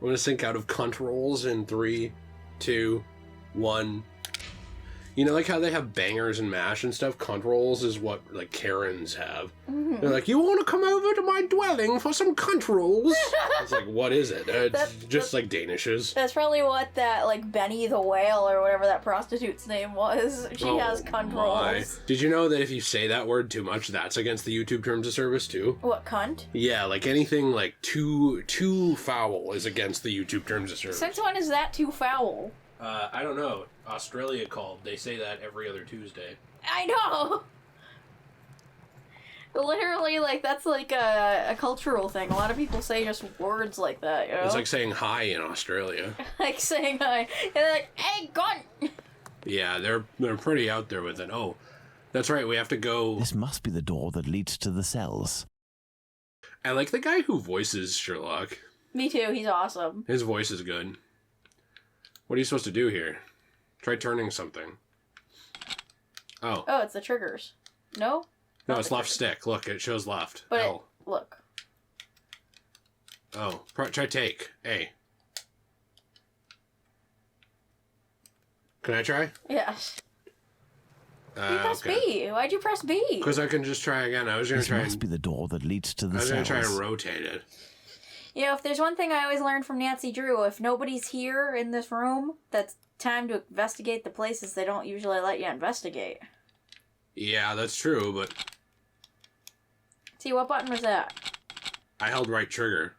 I'm gonna sync out of cunt rolls in 3, 2, 1. You know, like how they have bangers and mash and stuff? Cunt rolls is what, like, Karens have. Mm-hmm. They're like, you want to come over to my dwelling for some cunt rolls? It's like, what is it? It's just like Danishes. That's probably what that, like, Benny the Whale or whatever that prostitute's name was. She has cunt rolls. Did you know that if you say that word too much, that's against the YouTube terms of service, too? What, cunt? Yeah, like anything, like, too foul is against the YouTube terms of service. Since when is that too foul? I don't know. Australia called. They say that every other Tuesday. I know! Literally, like, that's like a cultural thing. A lot of people say just words like that, you know? It's like saying hi in Australia. Like saying hi. And they're like, hey, gun! Yeah, they're pretty out there with it. Oh, that's right, we have to go... This must be the door that leads to the cells. I like the guy who voices Sherlock. Me too, he's awesome. His voice is good. What are you supposed to do here? Try turning something. Oh. Oh, it's the triggers. No? No, it's left stick. Look, it shows left. But L. Look. Oh, try take. A. Can I try? Yes. You press B. Why'd you press B? Because I can just try again. I was going to try. This must be the door that leads to the cells. I was going to try and rotate it. You know, if there's one thing I always learned from Nancy Drew, if nobody's here in this room, that's time to investigate the places they don't usually let you investigate. Yeah, that's true, but... See, what button was that? I held right trigger.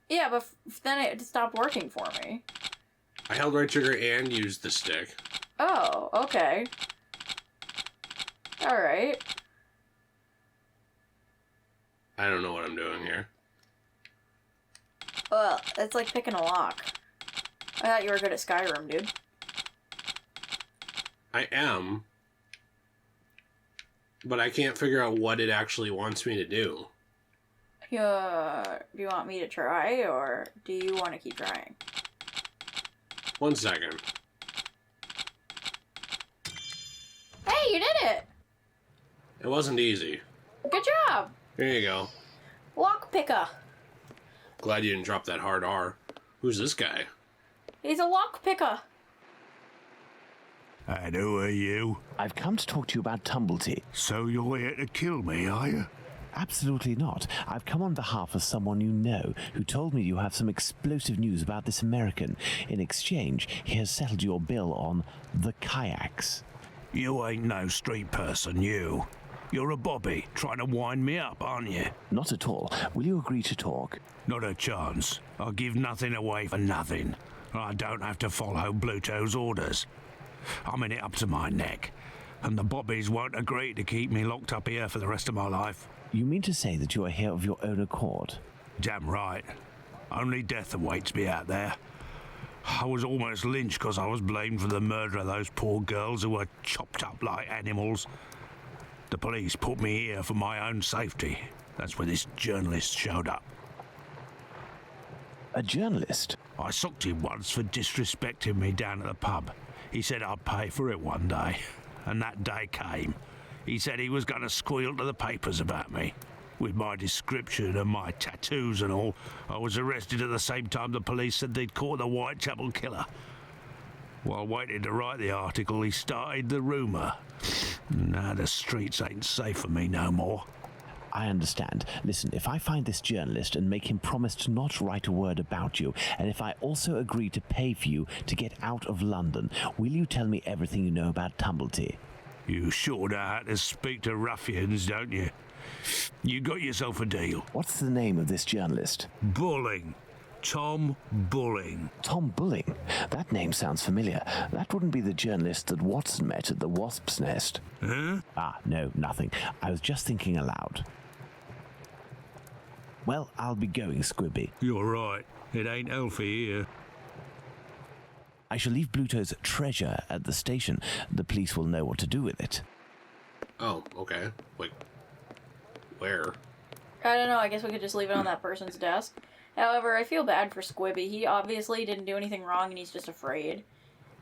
Yeah, but then it stopped working for me. I held right trigger and used the stick. Oh, okay. Alright. I don't know what I'm doing here. Well, it's like picking a lock. I thought you were good at Skyrim, dude. I am. But I can't figure out what it actually wants me to do. Do you want me to try, or do you want to keep trying? 1 second. Hey, you did it! It wasn't easy. Good job! Here you go. Lock picker. Glad you didn't drop that hard R. Who's this guy? He's a lock picker. And who are you? I've come to talk to you about Tumblety. So you're here to kill me, are you? Absolutely not. I've come on behalf of someone you know who told me you have some explosive news about this American. In exchange, he has settled your bill on the kayaks. You ain't no street person, you. You're a bobby, trying to wind me up, aren't you? Not at all. Will you agree to talk? Not a chance. I'll give nothing away for nothing. I don't have to follow Bluto's orders. I'm in it up to my neck, and the bobbies won't agree to keep me locked up here for the rest of my life. You mean to say that you are here of your own accord? Damn right. Only death awaits me out there. I was almost lynched because I was blamed for the murder of those poor girls who were chopped up like animals. The police put me here for my own safety. That's where this journalist showed up. A journalist? I socked him once for disrespecting me down at the pub. He said I'd pay for it one day, and that day came. He said he was going to squeal to the papers about me. With my description and my tattoos and all, I was arrested at the same time the police said they'd caught the Whitechapel killer. While waiting to write the article, he started the rumour. Now the streets ain't safe for me no more. I understand. Listen, if I find this journalist and make him promise to not write a word about you, and if I also agree to pay for you to get out of London, will you tell me everything you know about Tumblety? You sure know how to speak to ruffians, don't you? You got yourself a deal. What's the name of this journalist? Bulling. Tom Bulling. Tom Bulling? That name sounds familiar. That wouldn't be the journalist that Watson met at the Wasp's Nest. Huh? Ah, no, nothing. I was just thinking aloud. Well, I'll be going, Squibby. You're right. It ain't healthy here. I shall leave Bluto's treasure at the station. The police will know what to do with it. Oh, okay. Like, where? I don't know, I guess we could just leave it on that person's desk. However, I feel bad for Squibby. He obviously didn't do anything wrong and he's just afraid.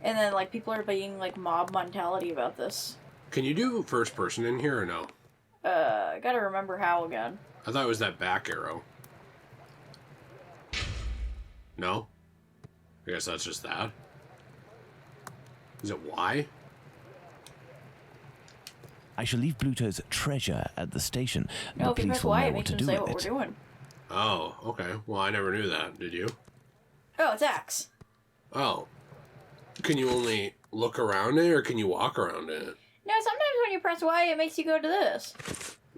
And then, like, people are being, like, mob mentality about this. Can you do first person in here or no? I gotta remember how again. I thought it was that back arrow. No? I guess that's just that. Is it Y? I shall leave Bluto's treasure at the station. No, The if you police press will Y, know it what makes to him do say with what it. we're doing. Oh, okay. Well, I never knew that. Did you? Oh, it's X. Oh. Can you only look around it, or can you walk around it? No, sometimes when you press Y, it makes you go to this.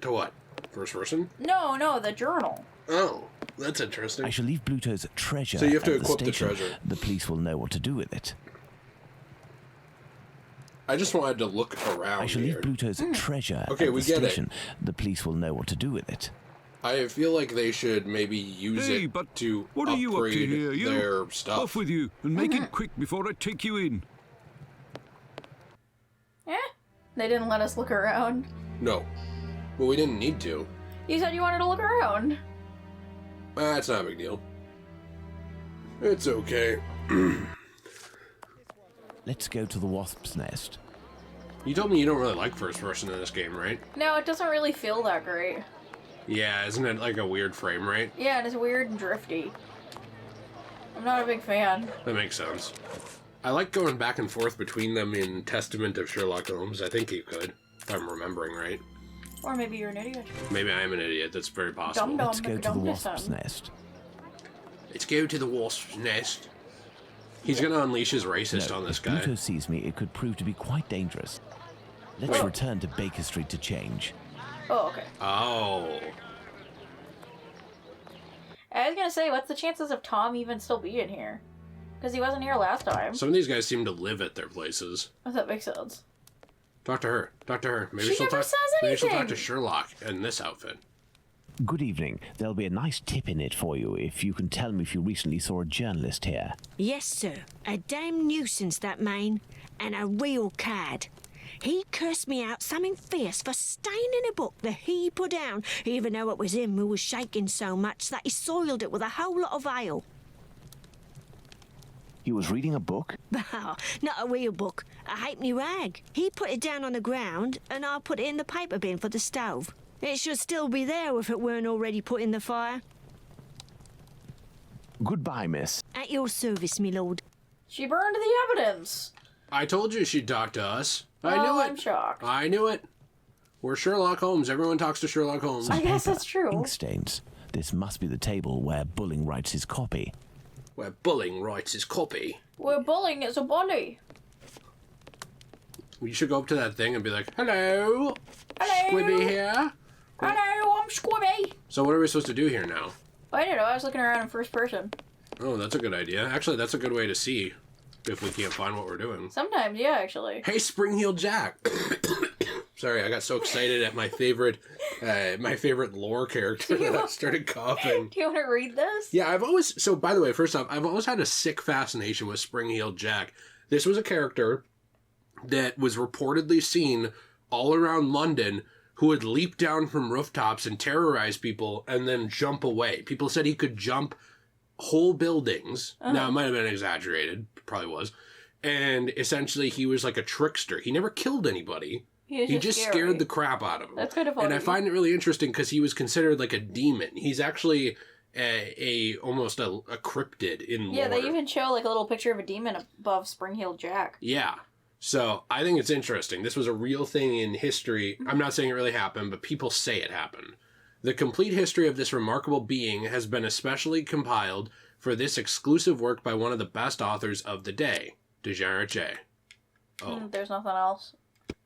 To what? First person? No, the journal. Oh, that's interesting. I shall leave Bluto's treasure So you have to at the equip the station. treasure. The police will know what to do with it. I just wanted to look around I shall here. leave Bluto's treasure Okay, at we the get it. station. The police will know what to do with it. I feel like they should maybe use Hey, it but to what are you up to upgrade here? You their stuff. off with you and make it quick before I take you in. They didn't let us look around. No. Well, we didn't need to. You said you wanted to look around. That's not a big deal. It's okay. Let's go to the wasp's nest. You told me you don't really like first person in this game, right? No, it doesn't really feel that great. Yeah, isn't it like a weird frame rate? Yeah, and it's weird and drifty. I'm not a big fan. That makes sense. I like going back and forth between them in Testament of Sherlock Holmes. I think you could, if I'm remembering right. Or maybe you're an idiot. Maybe I am an idiot. That's very possible. Dum-dum. Let's go to the Dum-dum wasp's son. nest. Let's go to the wasp's nest. He's gonna unleash his racist No, on this if guy. Bluto sees me, it could prove to be quite dangerous. Let's Wait. return to Baker Street to change. Oh, okay. Oh. I was gonna say, what's the chances of Tom even still being here? Because he wasn't here last time. Some of these guys seem to live at their places. If that makes sense. Talk to her. Talk to her. Maybe She she'll never talk. says Maybe she'll talk anything. to Sherlock in this outfit. Good evening. There'll be a nice tip in it for you if you can tell me if you recently saw a journalist here. Yes, sir. A damn nuisance, that man. And a real cad. He cursed me out something fierce for staining a book that he put down, even though it was him who was shaking so much that he soiled it with a whole lot of ale. He was reading a book? Bah, not a real book. A halfpenny rag. He put it down on the ground, and I put it in the paper bin for the stove. It should still be there if it weren't already put in the fire. Goodbye, miss. At your service, me lord. She burned the evidence. I told you she'd talk to us. I Oh, knew it. I'm shocked. I knew it. We're Sherlock Holmes. Everyone talks to Sherlock Holmes. I guess that's true. Ink stains. This must be the table where Bulling writes his copy. Where Bulling writes his copy. We're bullying as a bully. You should go up to that thing and be like, "Hello, Hello. Squibby here." Hello, I'm Squibby. So what are we supposed to do here now? I don't know, I was looking around in first person. Oh, that's a good idea. Actually, that's a good way to see if we can't find what we're doing. Sometimes, yeah, actually. Hey, Spring-Heeled Jack. Sorry, I got so excited at my favorite lore character that I started coughing. Do you want to read this? Yeah, so by the way, first off, I've always had a sick fascination with Spring-Heeled Jack. This was a character that was reportedly seen all around London who would leap down from rooftops and terrorize people and then jump away. People said he could jump whole buildings. Now, it might have been exaggerated. Probably was. And essentially, he was like a trickster. He never killed anybody. He just scary. scared the crap out of them. That's kind of funny. And I find it really interesting because he was considered like a demon. He's actually almost a cryptid in lore. Yeah, they even show like a little picture of a demon above Spring-Heeled Jack. Yeah. So I think it's interesting. This was a real thing in history. I'm not saying it really happened, but people say it happened. The complete history of this remarkable being has been especially compiled for this exclusive work by one of the best authors of the day, Degenerate Jay. Oh, There's nothing else.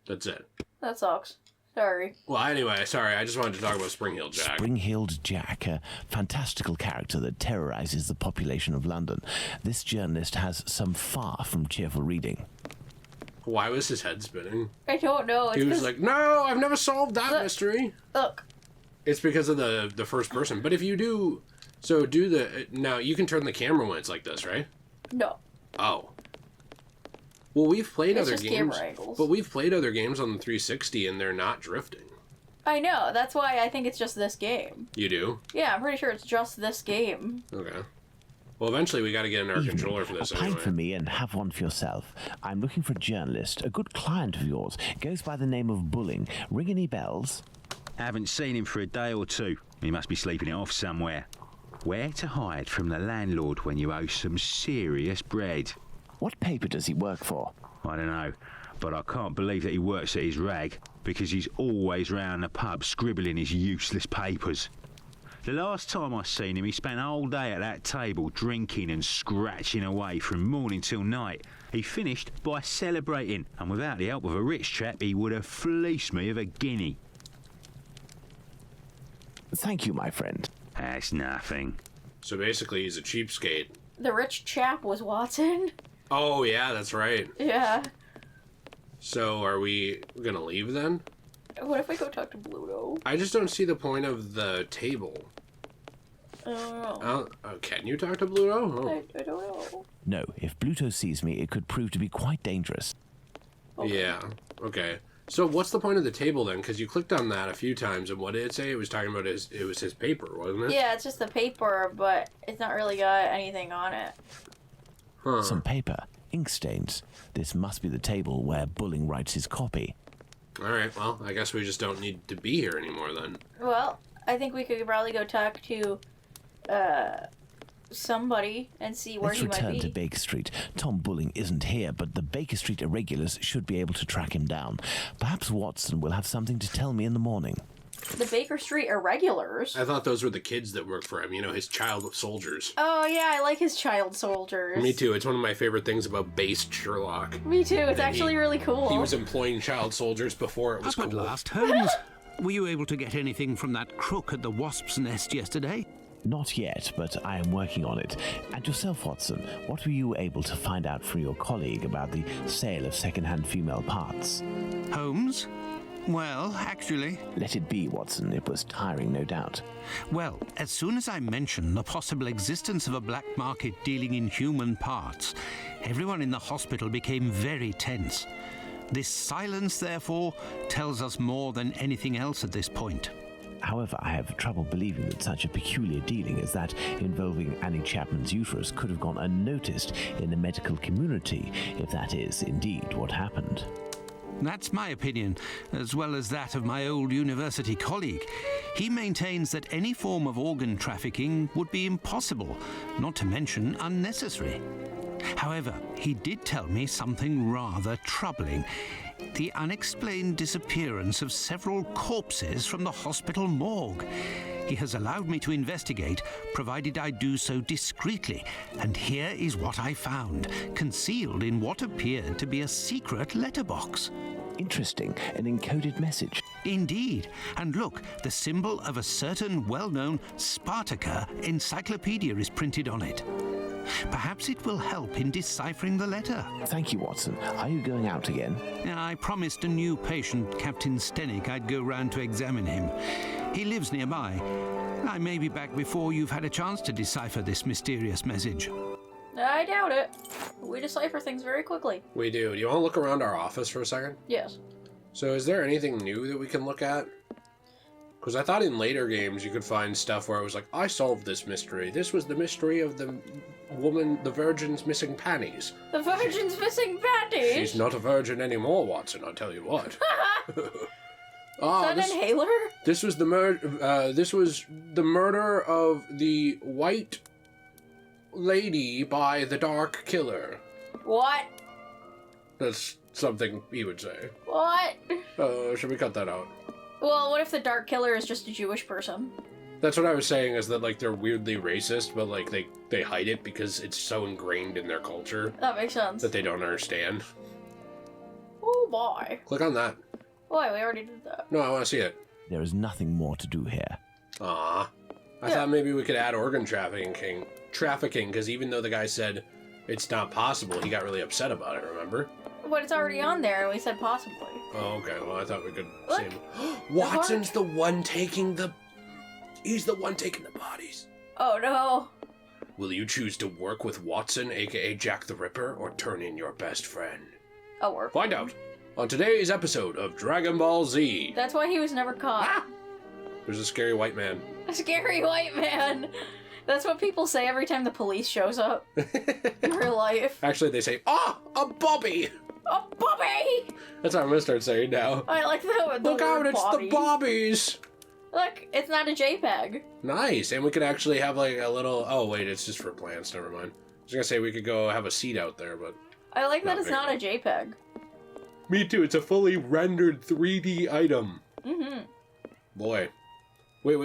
that's it. That sucks. Sorry. Well, anyway, sorry. I just wanted to talk about Spring-Heeled Jack. Spring-Heeled Jack, a fantastical character that terrorizes the population of London. This journalist has some far from cheerful reading. Why was his head spinning? I don't know. It's He was 'cause- like, "No, I've never solved that Look. mystery." look. It's because of the first person. But if you do, now you can turn the camera when it's like this, right? No. Oh. Well, we've played It's other just games, camera angles. but we've played other games on the 360 and they're not drifting. I know. That's why I think it's just this game. You do? Yeah, I'm pretty sure it's just this game. Okay. Well, eventually we got to get an air Evening. controller for this A pint anyway. for me and have one for yourself. I'm looking for a journalist, a good client of yours. Goes by the name of Bulling. Ring any bells? Haven't seen him for a day or two. He must be sleeping it off somewhere. Where to hide from the landlord when you owe some serious bread. What paper does he work for? I don't know, but I can't believe that he works at his rag, because he's always round the pub scribbling his useless papers. The last time I seen him, he spent a whole day at that table drinking and scratching away from morning till night. He finished by celebrating, and without the help of a rich chap, he would have fleeced me of a guinea. Thank you, my friend. That's nothing. So basically, he's a cheapskate. The rich chap was Watson. Oh, yeah, that's right. Yeah. So are we gonna leave then? What if we go talk to Bluto? I just don't see the point of the table. I don't know. Can you talk to Bluto? Oh. I don't know. No, if Bluto sees me, it could prove to be quite dangerous. Okay. Yeah, okay. So what's the point of the table then? Because you clicked on that a few times, and what did it say? It was talking about his paper, wasn't it? Yeah, it's just the paper, but it's not really got anything on it. Huh. Some paper, ink stains. This must be the table where Bulling writes his copy. Alright, well, I guess we just don't need to be here anymore then. Well, I think we could probably go talk to somebody and see where Let's he might return be. to Baker Street. Tom Bulling isn't here, but the Baker Street irregulars should be able to track him down. Perhaps Watson will have something to tell me in the morning. The Baker Street Irregulars? I thought those were the kids that worked for him, his child soldiers. Oh, yeah, I like his child soldiers. Me too, it's one of my favorite things about based Sherlock. Me too, it's actually really cool. He was employing child soldiers before it was Up at cool. last, Holmes. Were you able to get anything from that crook at the Wasp's Nest yesterday? Not yet, but I am working on it. And yourself, Watson, what were you able to find out from your colleague about the sale of second-hand female parts? Holmes? Well, actually... Let it be, Watson. It was tiring, no doubt. Well, as soon as I mentioned the possible existence of a black market dealing in human parts, everyone in the hospital became very tense. This silence, therefore, tells us more than anything else at this point. However, I have trouble believing that such a peculiar dealing as that involving Annie Chapman's uterus could have gone unnoticed in the medical community, if that is indeed what happened. That's my opinion, as well as that of my old university colleague. He maintains that any form of organ trafficking would be impossible, not to mention unnecessary. However, he did tell me something rather troubling. The unexplained disappearance of several corpses from the hospital morgue. He has allowed me to investigate, provided I do so discreetly, and here is what I found, concealed in what appeared to be a secret letterbox. Interesting, an encoded message. Indeed, and look, the symbol of a certain well-known Spartaca encyclopedia is printed on it. Perhaps it will help in deciphering the letter. Thank you, Watson. Are you going out again? I promised a new patient, Captain Stenick, I'd go round to examine him. He lives nearby. I may be back before you've had a chance to decipher this mysterious message. I doubt it. We decipher things very quickly. We do. Do you want to look around our office for a second? Yes. So is there anything new that we can look at? Because I thought in later games you could find stuff where it was like, I solved this mystery. This was the mystery of the woman, the virgin's missing panties. The virgin's missing panties? She's not a virgin anymore, Watson, I'll tell you what. Is that an inhaler? This was the murder of the white lady by the dark killer. What? That's something he would say. What? Should we cut that out? Well, what if the dark killer is just a Jewish person? That's what I was saying, is that, like, they're weirdly racist, but, like, they hide it because it's so ingrained in their culture That makes sense. that they don't understand. Oh boy. Click on that. Boy, we already did that. No, I want to see it. There is nothing more to do here. I Yeah. thought maybe we could add organ trafficking, because even though the guy said it's not possible, he got really upset about it, remember? But it's already on there, and we said possibly. Oh, okay, well, I thought we could Look. see him. Watson's the one taking the... He's the one taking the bodies. Oh no. Will you choose to work with Watson, aka Jack the Ripper, or turn in your best friend? Oh, we're... Find out on today's episode of Dragon Ball Z. That's why he was never caught. Ah! There's a scary white man. A scary white man. That's what people say every time the police shows up in real life. Actually, they say, a Bobby! Oh, Bobby! That's what I'm gonna start saying now. I like the Look out, word it's Bobby. the Bobbies! Look, it's not a JPEG. Nice. And we could actually have like a little... Oh, wait, it's just for plants. Never mind. I was going to say we could go have a seat out there, but... I like that Not it's big not a enough. JPEG. Me too. It's a fully rendered 3D item. Mm-hmm. Boy. Wait.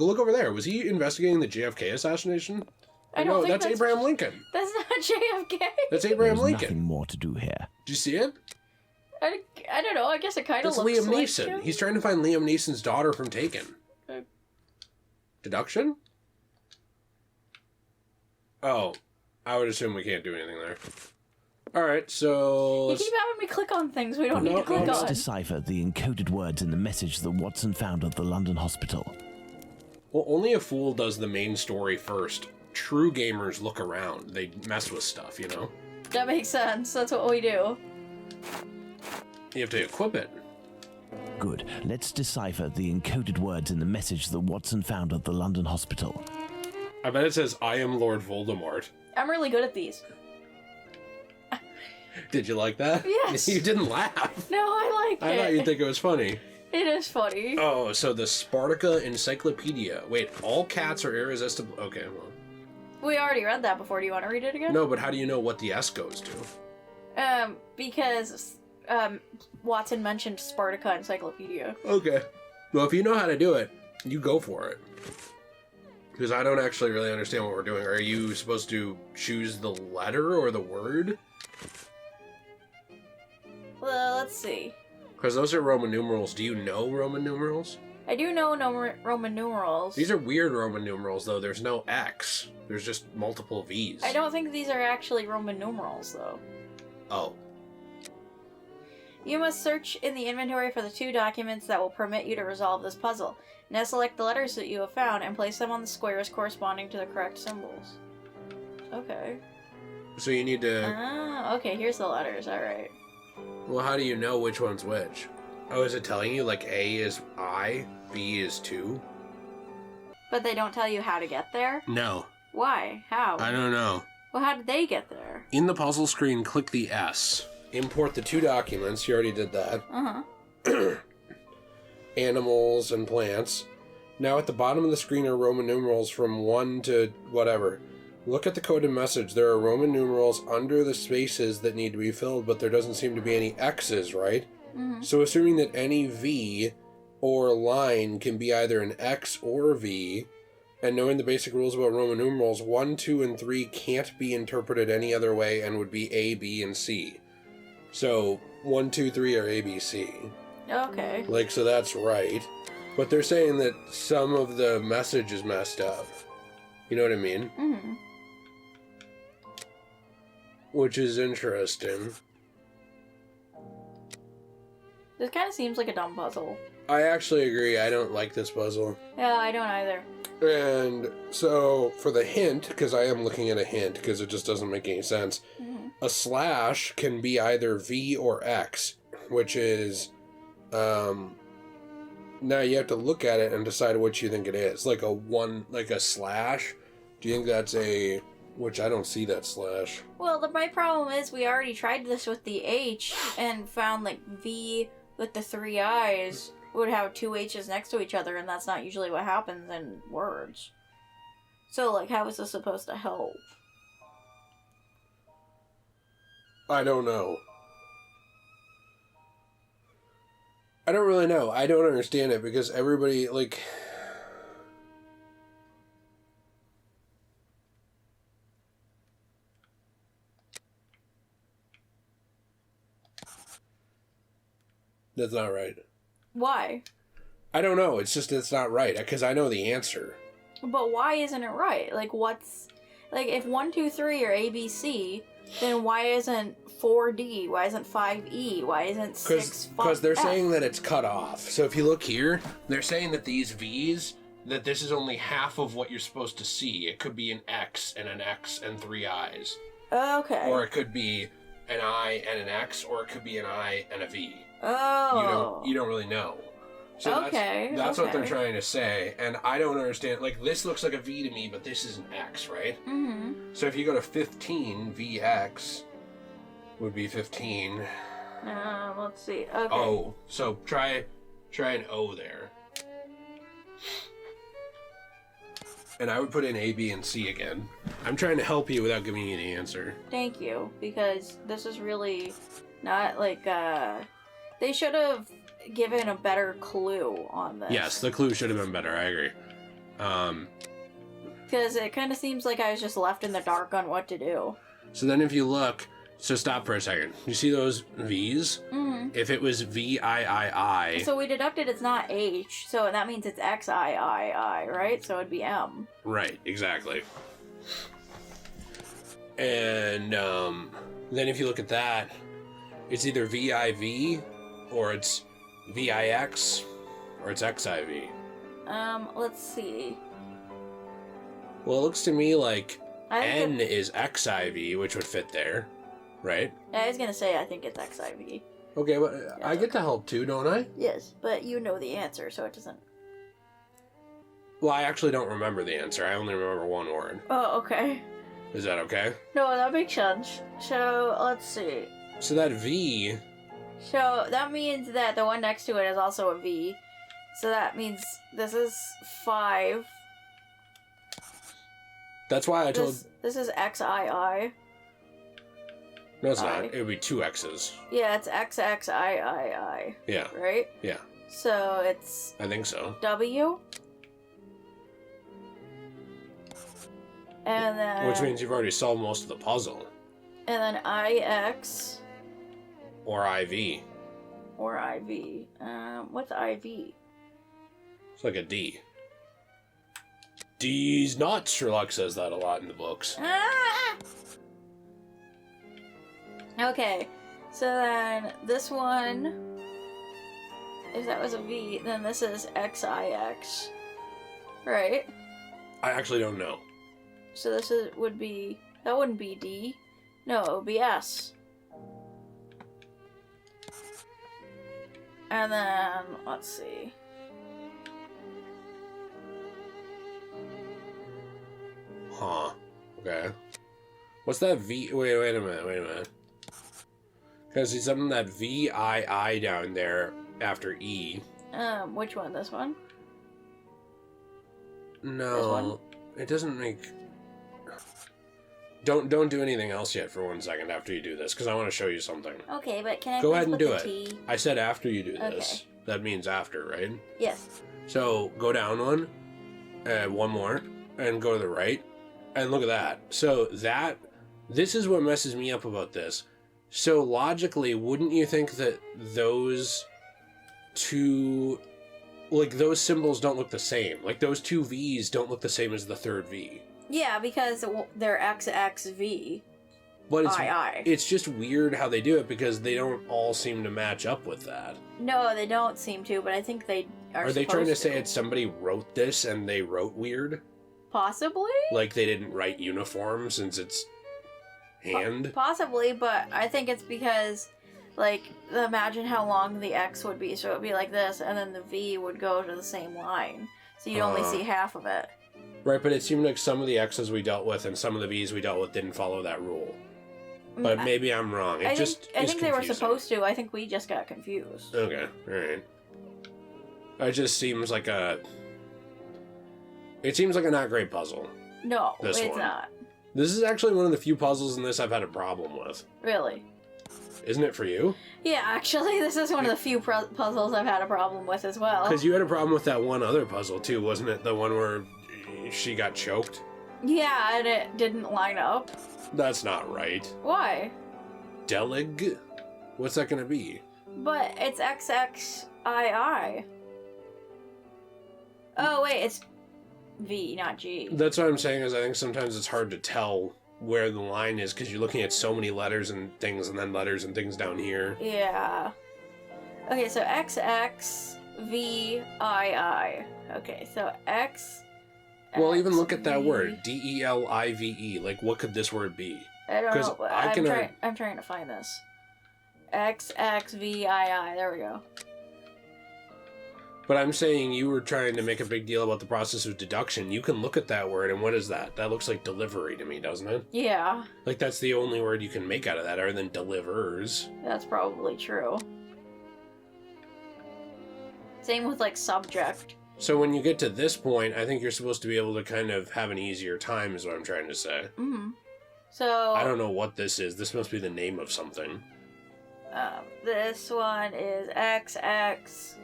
Look over there. Was he investigating the JFK assassination? I don't think that's Abraham Lincoln. That's not JFK. That's Abraham There's Lincoln. nothing more to do here. Did you see it? I don't know. I guess it kind of That's looks Liam like Neeson. him. He's trying to find Liam Neeson's daughter from Taken. Deduction? Oh. I would assume we can't do anything there. Alright, so... You keep having me click on things we don't need to click Let's on. decipher the encoded words in the message that Watson found at the London hospital. Well, only a fool does the main story first. True gamers look around. They mess with stuff, you know? That makes sense. That's what we do. You have to equip it. Good. Let's decipher the encoded words in the message that Watson found at the London hospital. I bet it says, I am Lord Voldemort. I'm really good at these. Did you like that? Yes. You didn't laugh. No, I like I it. thought you'd think it was funny. It is funny. Oh, so the Spartica Encyclopedia. Wait, all cats are irresistible. Okay, well. We already read that before. Do you want to read it again? No, but how do you know what the S goes to? Because Watson mentioned Spartica Encyclopedia. Okay. Well, if you know how to do it, you go for it. Because I don't actually really understand what we're doing. Are you supposed to choose the letter or the word? Well, let's see. Because those are Roman numerals. Do you know Roman numerals? I do know Roman numerals. These are weird Roman numerals, though. There's no X. There's just multiple V's. I don't think these are actually Roman numerals, though. Oh. You must search in the inventory for the 2 documents that will permit you to resolve this puzzle. Now select the letters that you have found and place them on the squares corresponding to the correct symbols. Okay. So you need to... Ah, okay, here's the letters, alright. Well, how do you know which one's which? Oh, is it telling you, like, A is I, B is 2? But they don't tell you how to get there? No. Why? How? I don't know. Well, how did they get there? In the puzzle screen, click the S. Import the 2 documents. You already did that. Uh-huh. Animals and plants. Now at the bottom of the screen are Roman numerals from 1 to whatever. Look at the coded message. There are Roman numerals under the spaces that need to be filled, but there doesn't seem to be any X's, right? Mm-hmm. So assuming that any V or line can be either an X or V, and knowing the basic rules about Roman numerals, 1, 2, and 3 can't be interpreted any other way and would be A, B, and C. So 1, 2, 3 are A, B, C. Okay. Like, so that's right. But they're saying that some of the message is messed up. You know what I mean? Mm-hmm. Which is interesting. This kind of seems like a dumb puzzle. I actually agree. I don't like this puzzle. Yeah, I don't either. And so, for the hint, because I am looking at a hint, because it just doesn't make any sense, a slash can be either V or X, which is, now you have to look at it and decide what you think it is. Like a slash, do you think that's a, which I don't see that slash. Well, my problem is we already tried this with the H and found, like, V with the 3 I's would have 2 H's next to each other, and that's not usually what happens in words. So, like, how is this supposed to help? I don't know. I don't really know. I don't understand it because everybody, like... That's not right. Why? I don't know. It's just, it's not right because I know the answer. But why isn't it right? Like, what's... Like, if 1, 2, 3 are ABC, then why isn't 4D? Why isn't 5E? Why isn't 6 Because they're F? saying that it's cut off. So if you look here, they're saying that these V's, that this is only half of what you're supposed to see. It could be an X and 3 I's. Okay. Or it could be an I and an X, or it could be an I and a V. Oh. You don't really know. So that's what they're trying to say, and I don't understand. Like, this looks like a V to me, but this is an X, right? Mm-hmm. So if you go to 15, VX would be 15. Let's see. Okay. O. So try an O there. And I would put in A, B, and C again. I'm trying to help you without giving you the answer. Thank you, because this is really not like, they should have given a better clue on this. Yes, the clue should have been better, I agree. Because it kind of seems like I was just left in the dark on what to do. So then if you look, so stop for a second. You see those V's? Mm-hmm. If it was V-I-I-I... So we deducted it's not H, so that means it's X-I-I-I, right? So it'd be M. Right, exactly. And then if you look at that, it's either V-I-V, or it's V-I-X, or it's X-I-V. Let's see. Well, it looks to me like I think N is XIV, which would fit there, right? I was gonna say I think it's XIV. Okay, but I get to help too, don't I? Yes, but you know the answer, so it doesn't... Well, I actually don't remember the answer. I only remember one word. Oh, okay. Is that okay? No, that makes sense. So, let's see. So that V... So, that means that the one next to it is also a V. So that means this is 5. That's why I told... This is XII. No, it's not. It would be 2 X's. Yeah, it's XXIII. Yeah. Right? Yeah. So it's I think so. W. And then... Which means you've already solved most of the puzzle. And then IX. Or IV. Or IV. What's IV? It's like a D. D's nuts. Sherlock says that a lot in the books. Ah! Okay, so then this one, if that was a V, then this is XIX, right? I actually don't know. So this would be, that wouldn't be D. No, it would be S. And then, let's see. Huh. Okay. What's that V? Wait a minute. Because it's something that VII down there after E. Which one? This one? No, it doesn't make... Don't do anything else yet for 1 second after you do this, because I want to show you something. Okay, but can I Go please ahead and put do the it. T? I said after you do this. Okay. That means after, right? Yes. So go down one, one more, and go to the right, and look at that. So this is what messes me up about this. So logically, wouldn't you think that those two, like those symbols don't look the same? Like those 2 V's don't look the same as the third V. Yeah, because they're XXV. But II. it's just weird how they do it because they don't all seem to match up with that. No, they don't seem to, but I think they are. Are they trying to say it's somebody wrote this and they wrote weird? Possibly? Like they didn't write uniform since it's hand? Possibly, but I think it's because, like, imagine how long the X would be. So it would be like this, and then the V would go to the same line. So you'd only see half of it. Right, but it seemed like some of the X's we dealt with and some of the V's we dealt with didn't follow that rule. But maybe I'm wrong. I think they were supposed to. I think we just got confused. Okay, alright. It just seems like a... It seems like a not great puzzle. No, This it's one. not. This is actually one of the few puzzles in this I've had a problem with. Really? Isn't it for you? Yeah, actually, this is one of the few puzzles I've had a problem with as well. Because you had a problem with that one other puzzle too, wasn't it? The one where she got choked? Yeah, and it didn't line up. That's not right. Why? Delig? What's that gonna be? But it's XXII. Oh, wait, it's V, not G. That's what I'm saying is I think sometimes it's hard to tell where the line is because you're looking at so many letters and things and then letters and things down here. Yeah. Okay, so XXVII. Okay, so X. Well, even look at that word, DELIVE. Like, what could this word be? I don't 'Cause know. But I can I'm trying to find this. XXVII. There we go. But I'm saying you were trying to make a big deal about the process of deduction. You can look at that word, and what is that? That looks like delivery to me, doesn't it? Yeah, Like, that's the only word you can make out of that, other than delivers. that's probably true. Same with, like, subject. So when you get to this point, I think you're supposed to be able to kind of have an easier time, is what I'm trying to say. Mm-hmm. So... I don't know what this is. This must be the name of something. This one is XX...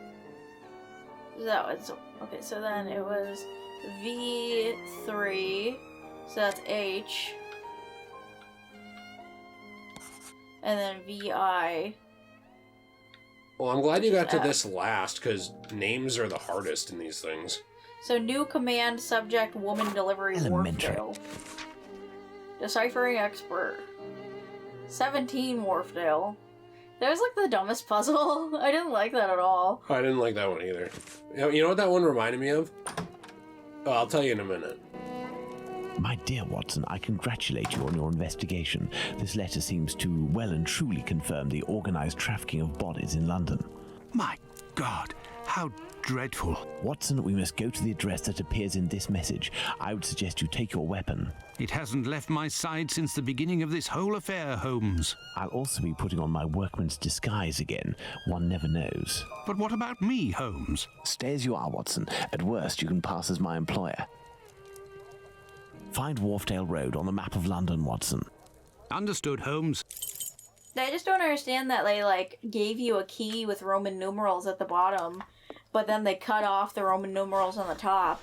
That was... Okay, so then it was V3... So that's H. And then VI. Well, I'm glad you got to this last, because names are the hardest in these things. So new command subject woman delivery Elementary. Wharfdale. Deciphering expert. 17 Wharfdale. That was like the dumbest puzzle. I didn't like that at all. I didn't like that one either. You know what that one reminded me of? Oh, I'll tell you in a minute. My dear Watson, I congratulate you on your investigation. This letter seems to well and truly confirm the organized trafficking of bodies in London. My God, how dreadful. Watson, we must go to the address that appears in this message. I would suggest you take your weapon. It hasn't left my side since the beginning of this whole affair, Holmes. I'll also be putting on my workman's disguise again. One never knows. But what about me, Holmes? Stay as you are, Watson. At worst, you can pass as my employer. Find Wharfdale Road on the map of London, Watson. Understood, Holmes. I just don't understand that they, like, gave you a key with Roman numerals at the bottom, but then they cut off the Roman numerals on the top.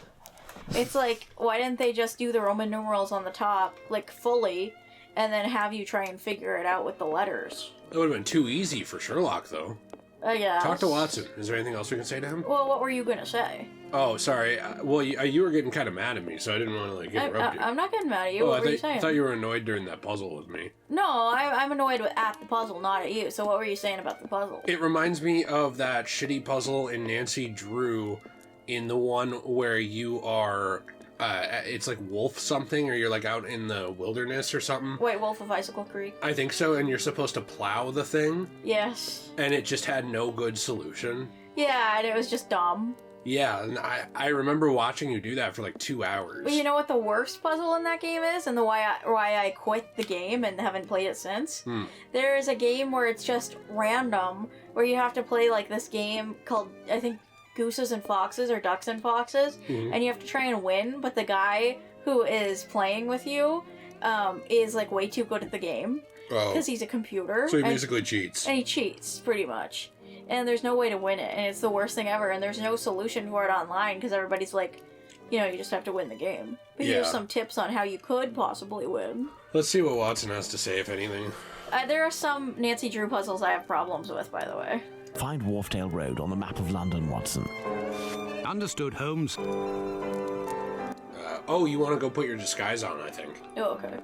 It's like, why didn't they just do the Roman numerals on the top, like, fully, and then have you try and figure it out with the letters? That would have been too easy for Sherlock, though. Yeah. Talk to Watson. Is there anything else we can say to him? Well, what were you gonna say? Oh, sorry. Well, you were getting kind of mad at me, so I didn't want to, like, interrupt you. I'm not getting mad at you. Oh, What were you saying? I thought you were annoyed during that puzzle with me. No, I'm annoyed at the puzzle, not at you. So what were you saying about the puzzle? It reminds me of that shitty puzzle in Nancy Drew, in the one where you are, it's like wolf something, or you're like out in the wilderness or something. Wait, Wolf of Icicle Creek? I think so, and you're supposed to plow the thing, Yes. and it just had no good solution. Yeah, and it was just dumb. Yeah, and I remember watching you do that for like 2 hours. But you know what the worst puzzle in that game is, and why I quit the game and haven't played it since? There is a game where it's just random, where you have to play like this game called, I think, Gooses and Foxes or Ducks and Foxes, and you have to try and win, but the guy who is playing with you is like way too good at the game because he's a computer. So he basically cheats. And he cheats, pretty much. And there's no way to win it, and it's the worst thing ever, and there's no solution for it online, because everybody's like, you know, you just have to win the game. But here's some tips on how you could possibly win. Let's see what Watson has to say, if anything. There are some Nancy Drew puzzles I have problems with, by the way. Find Wharfdale Road on the map of London, Watson. Understood, Holmes. Oh, you want to go put your disguise on, I think. Oh, okay.